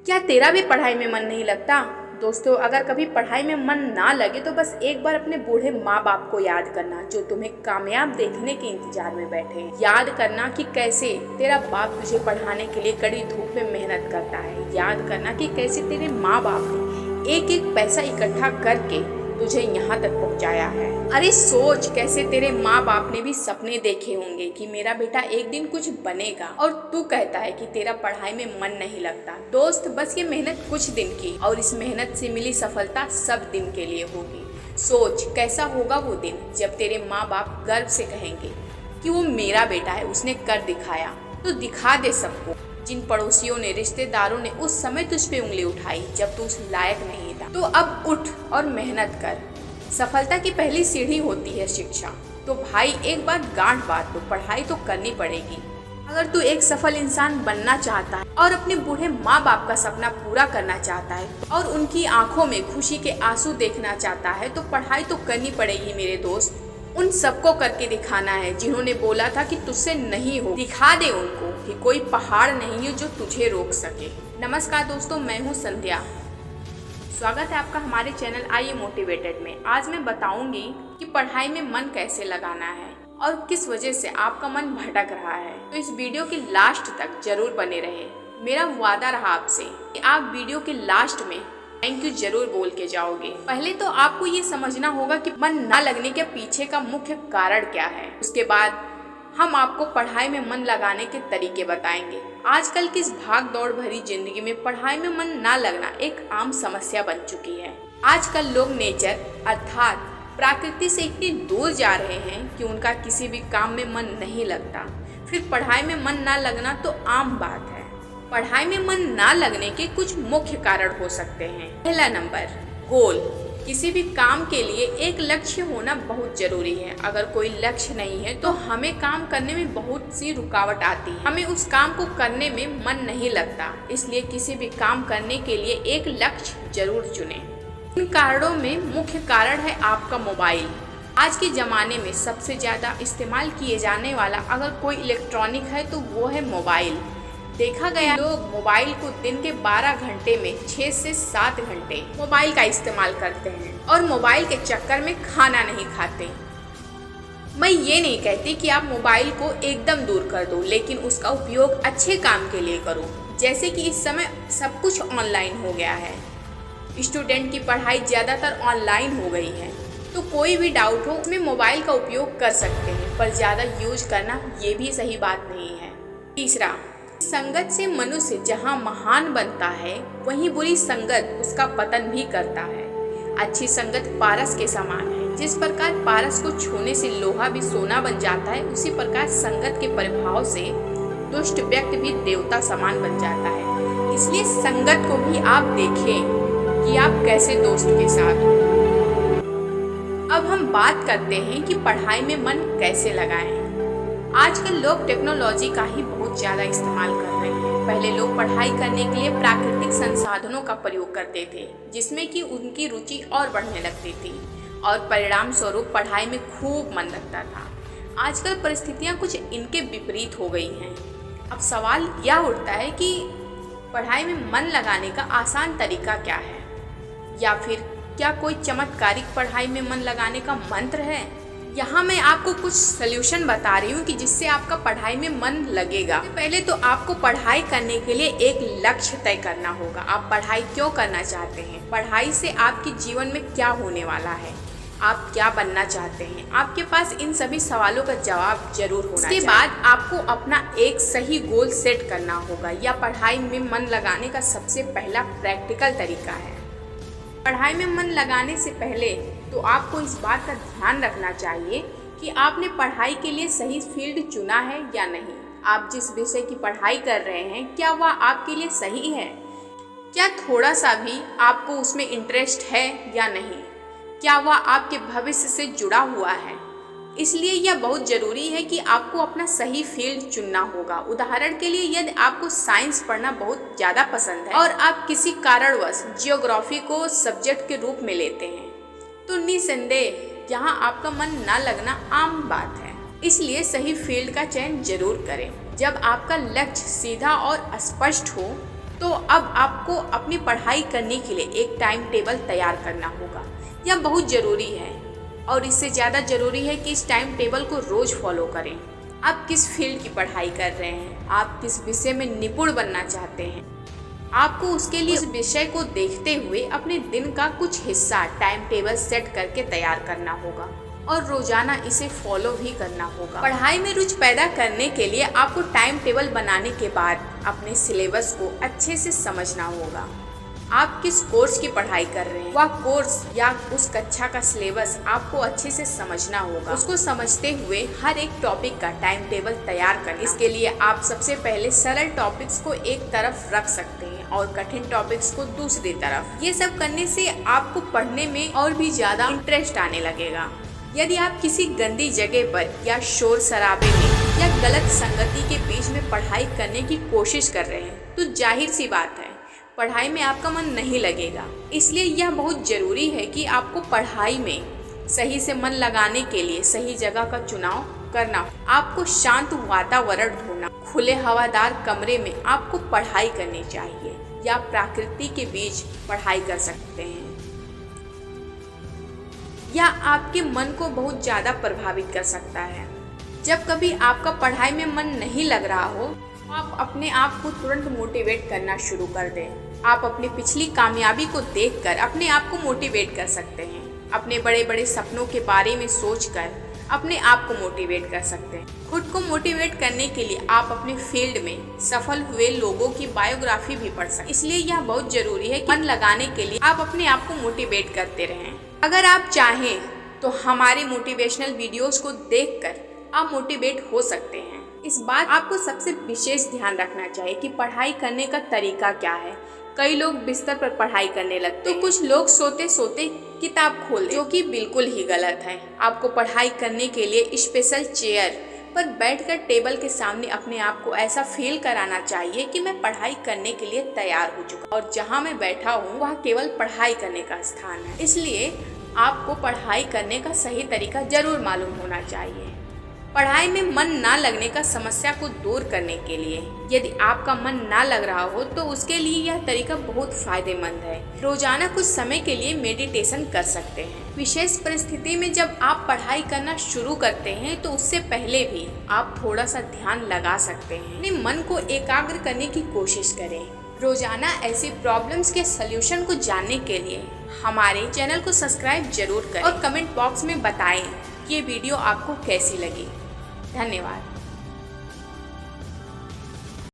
क्या तेरा भी पढ़ाई में मन नहीं लगता? दोस्तों, अगर कभी पढ़ाई में मन ना लगे तो बस एक बार अपने बूढ़े माँ बाप को याद करना, जो तुम्हें कामयाब देखने के इंतजार में बैठे हैं। याद करना कि कैसे तेरा बाप तुझे पढ़ाने के लिए कड़ी धूप में मेहनत करता है। याद करना कि कैसे तेरे माँ बाप ने एक एक पैसा इकट्ठा करके तुझे यहाँ तक पहुँचाया है। अरे सोच, कैसे तेरे माँ बाप ने भी सपने देखे होंगे कि मेरा बेटा एक दिन कुछ बनेगा, और तू कहता है कि तेरा पढ़ाई में मन नहीं लगता। दोस्त, बस ये मेहनत कुछ दिन की, और इस मेहनत से मिली सफलता सब दिन के लिए होगी। सोच कैसा होगा वो दिन जब तेरे माँ बाप गर्व से कहेंगे कि वो मेरा बेटा है, उसने कर दिखाया। तो दिखा दे सबको। जिन पड़ोसियों ने, रिश्तेदारों ने उस समय तुझ पे उंगली उठाई जब तू उस लायक नहीं था, तो अब उठ और मेहनत कर। सफलता की पहली सीढ़ी होती है शिक्षा। तो भाई एक बार गांठ बांध लो, पढ़ाई तो करनी पड़ेगी। अगर तू एक सफल इंसान बनना चाहता है और अपने बूढ़े माँ बाप का सपना पूरा करना चाहता है और उनकी आंखों में खुशी के आंसू देखना चाहता है, तो पढ़ाई तो करनी पड़ेगी मेरे दोस्त। उन सबको करके दिखाना है जिन्होंने बोला था कि तुझसे नहीं हो। दिखा दे उनको कि कोई पहाड़ नहीं है जो तुझे रोक सके। नमस्कार दोस्तों, मैं हूँ संध्या। स्वागत है आपका हमारे चैनल आइए मोटिवेटेड में। आज मैं बताऊंगी कि पढ़ाई में मन कैसे लगाना है और किस वजह से आपका मन भटक रहा है। तो इस वीडियो के लास्ट तक जरूर बने रहे। मेरा वादा रहा आपसे कि आप वीडियो के लास्ट में थैंक यू जरूर बोल के जाओगे। पहले तो आपको ये समझना होगा कि मन न लगने के पीछे का मुख्य कारण क्या है। उसके बाद हम आपको पढ़ाई में मन लगाने के तरीके बताएंगे। आजकल की इस भाग दौड़ भरी जिंदगी में पढ़ाई में मन न लगना एक आम समस्या बन चुकी है। आजकल लोग नेचर अर्थात प्रकृति से इतनी दूर जा रहे हैं कि उनका किसी भी काम में मन नहीं लगता। फिर पढ़ाई में मन न लगना तो आम बात है। पढ़ाई में मन ना लगने के कुछ मुख्य कारण हो सकते हैं। पहला नंबर, गोल। किसी भी काम के लिए एक लक्ष्य होना बहुत जरूरी है। अगर कोई लक्ष्य नहीं है तो हमें काम करने में बहुत सी रुकावट आती है। हमें उस काम को करने में मन नहीं लगता। इसलिए किसी भी काम करने के लिए एक लक्ष्य जरूर चुनें। इन कारणों में मुख्य कारण है आपका मोबाइल। आज के ज़माने में सबसे ज़्यादा इस्तेमाल किए जाने वाला अगर कोई इलेक्ट्रॉनिक है तो वो है मोबाइल। देखा गया लोग मोबाइल को दिन के 12 घंटे में 6 से 7 घंटे मोबाइल का इस्तेमाल करते हैं और मोबाइल के चक्कर में खाना नहीं खाते। मैं ये नहीं कहती कि आप मोबाइल को एकदम दूर कर दो, लेकिन उसका उपयोग अच्छे काम के लिए करो। जैसे कि इस समय सब कुछ ऑनलाइन हो गया है। स्टूडेंट की पढ़ाई ज़्यादातर ऑनलाइन हो गई है, तो कोई भी डाउट हो उसमें मोबाइल का उपयोग कर सकते हैं, पर ज़्यादा यूज करना ये भी सही बात नहीं है। तीसरा, संगत से मनुष्य जहाँ महान बनता है वहीं बुरी संगत उसका पतन भी करता है। अच्छी संगत पारस के समान है। जिस प्रकार पारस को छूने से लोहा भी सोना बन जाता है, उसी प्रकार संगत के प्रभाव से दुष्ट व्यक्ति भी देवता समान बन जाता है। इसलिए संगत को भी आप देखें कि आप कैसे दोस्त के साथ हो। अब हम बात करते हैं कि पढ़ाई में मन कैसे लगाएं। आजकल लोग टेक्नोलॉजी का ही बहुत ज़्यादा इस्तेमाल कर रहे हैं। पहले लोग पढ़ाई करने के लिए प्राकृतिक संसाधनों का प्रयोग करते थे, जिसमें कि उनकी रुचि और बढ़ने लगती थी और परिणाम स्वरूप पढ़ाई में खूब मन लगता था। आजकल परिस्थितियां कुछ इनके विपरीत हो गई हैं। अब सवाल यह उठता है कि पढ़ाई में मन लगाने का आसान तरीका क्या है, या फिर क्या कोई चमत्कारिक पढ़ाई में मन लगाने का मंत्र है। यहाँ मैं आपको कुछ सल्यूशन बता रही हूँ कि जिससे आपका पढ़ाई में मन लगेगा। पहले तो आपको पढ़ाई करने के लिए एक लक्ष्य तय करना होगा। आप पढ़ाई क्यों करना चाहते हैं, पढ़ाई से आपके जीवन में क्या होने वाला है, आप क्या बनना चाहते हैं। आपके पास इन सभी सवालों का जवाब जरूर होना चाहिए। इसके बाद आपको अपना एक सही गोल सेट करना होगा। या पढ़ाई में मन लगाने का सबसे पहला प्रैक्टिकल तरीका है। पढ़ाई में मन लगाने से पहले तो आपको इस बात का ध्यान रखना चाहिए कि आपने पढ़ाई के लिए सही फील्ड चुना है या नहीं। आप जिस विषय की पढ़ाई कर रहे हैं, क्या वह आपके लिए सही है? क्या थोड़ा सा भी आपको उसमें इंटरेस्ट है या नहीं? क्या वह आपके भविष्य से जुड़ा हुआ है? इसलिए यह बहुत ज़रूरी है कि आपको अपना सही फील्ड चुनना होगा। उदाहरण के लिए, यदि आपको साइंस पढ़ना बहुत ज़्यादा पसंद है और आप किसी कारणवश जियोग्राफी को सब्जेक्ट के रूप में लेते हैं, तो निसंदेह यहाँ आपका मन ना लगना आम बात है। इसलिए सही फील्ड का चयन जरूर करें। जब आपका लक्ष्य सीधा और स्पष्ट हो तो तो अब आपको अपनी पढ़ाई करने के लिए एक टाइम टेबल तैयार करना होगा। यह बहुत ज़रूरी है और इससे ज़्यादा ज़रूरी है कि इस टाइम टेबल को रोज़ फॉलो करें। आप किस फील्ड की पढ़ाई कर रहे हैं, आप किस विषय में निपुण बनना चाहते हैं, आपको उसके लिए उस विषय को देखते हुए अपने दिन का कुछ हिस्सा टाइम टेबल सेट करके तैयार करना होगा और रोजाना इसे फॉलो भी करना होगा। पढ़ाई में रुचि पैदा करने के लिए आपको टाइम टेबल बनाने के बाद अपने सिलेबस को अच्छे से समझना होगा। आप किस कोर्स की पढ़ाई कर रहे हैं, वह कोर्स या उस कक्षा का सिलेबस आपको अच्छे से समझना होगा। उसको समझते हुए हर एक टॉपिक का टाइम टेबल तैयार करें। इसके लिए आप सबसे पहले सरल टॉपिक्स को एक तरफ रख सकते हैं और कठिन टॉपिक्स को दूसरी तरफ। ये सब करने से आपको पढ़ने में और भी ज्यादा इंटरेस्ट आने लगेगा। यदि आप किसी गंदी जगह पर या शोर शराबे में या गलत संगति के बीच में पढ़ाई करने की कोशिश कर रहे हैं तो जाहिर सी बात है पढ़ाई में आपका मन नहीं लगेगा। इसलिए यह बहुत ज़रूरी है कि आपको पढ़ाई में सही से मन लगाने के लिए सही जगह का चुनाव करना। आपको शांत वातावरण ढूंढना, खुले हवादार कमरे में आपको पढ़ाई करनी चाहिए या प्रकृति के बीच पढ़ाई कर सकते हैं। यह आपके मन को बहुत ज़्यादा प्रभावित कर सकता है। जब कभी आपका पढ़ाई में मन नहीं लग रहा हो आप अपने आप को तुरंत मोटिवेट करना शुरू कर दें। आप अपनी पिछली कामयाबी को देखकर अपने आप को मोटिवेट कर सकते हैं। अपने बड़े बड़े सपनों के बारे में सोचकर अपने आप को मोटिवेट कर सकते हैं। खुद को मोटिवेट करने के लिए आप अपने फील्ड में सफल हुए लोगों की बायोग्राफी भी पढ़ सकते हैं। इसलिए यह बहुत जरूरी है कि मन लगाने के लिए आप अपने आप को मोटिवेट करते रहें। अगर आप चाहें तो हमारे मोटिवेशनल वीडियोस को देखकर आप मोटिवेट हो सकते हैं। इस बात आपको सबसे विशेष ध्यान रखना चाहिए कि पढ़ाई करने का तरीका क्या है। कई लोग बिस्तर पर पढ़ाई करने लगते हैं तो कुछ लोग सोते सोते किताब खोल देते, जो कि बिल्कुल ही गलत है। आपको पढ़ाई करने के लिए स्पेशल चेयर पर बैठकर टेबल के सामने अपने आप को ऐसा फील कराना चाहिए कि मैं पढ़ाई करने के लिए तैयार हो चुका और जहाँ मैं बैठा हूँ वह केवल पढ़ाई करने का स्थान है। इसलिए आपको पढ़ाई करने का सही तरीका जरूर मालूम होना चाहिए। पढ़ाई में मन ना लगने का समस्या को दूर करने के लिए यदि आपका मन ना लग रहा हो तो उसके लिए यह तरीका बहुत फायदेमंद है। रोजाना कुछ समय के लिए मेडिटेशन कर सकते हैं। विशेष परिस्थिति में जब आप पढ़ाई करना शुरू करते हैं तो उससे पहले भी आप थोड़ा सा ध्यान लगा सकते हैं। अपने मन को एकाग्र करने की कोशिश करें। रोजाना ऐसी प्रॉब्लम्स के सल्यूशन को जानने के लिए हमारे चैनल को सब्सक्राइब जरूर करें और कमेंट बॉक्स में बताएं कि ये वीडियो आपको कैसी लगी। धन्यवाद।